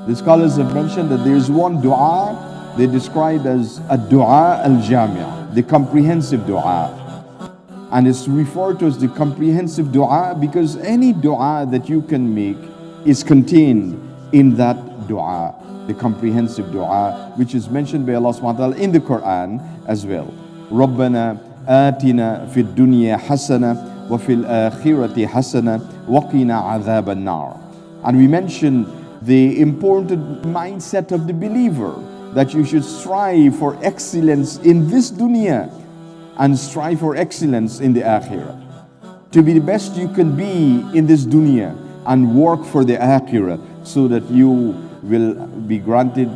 The scholars have mentioned that there is one dua they describe as a dua al-jami', the comprehensive dua. And it's referred to as the comprehensive dua because any dua that you can make is contained in that dua, the comprehensive dua, which is mentioned by Allah subhanahu wa ta'ala in the Qur'an as well. رَبَّنَا آتِنَا فِي الدُّنْيَا حَسَنَةً وَفِي الْآخِرَةِ حَسَنَةً وَقِنَا عَذَابَ النَّارِ. And we mentioned the important mindset of the believer, that you should strive for excellence in this dunya and strive for excellence in the akhirah. To be the best you can be in this dunya and work for the akhirah so that you will be granted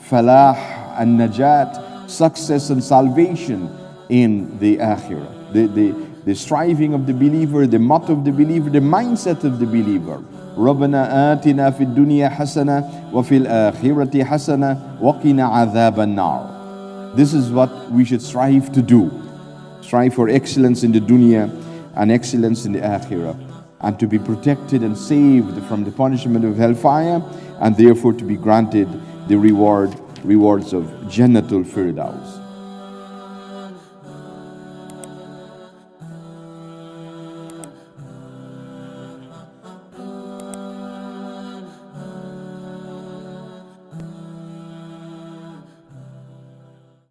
falah and najat, success and salvation in the akhirah. The striving of the believer, the motto of the believer, the mindset of the believer. رَبَّنَا آتِنَا فِي الدُّنْيَا حَسَنَةً وَفِي الْآخِرَةِ حَسَنَةً وَقِنَا عَذَابَ النَّارِ. This is what we should strive to do. Strive for excellence in the dunya and excellence in the akhirah, and to be protected and saved from the punishment of hellfire, and therefore to be granted the rewards of Jannatul Firdaus.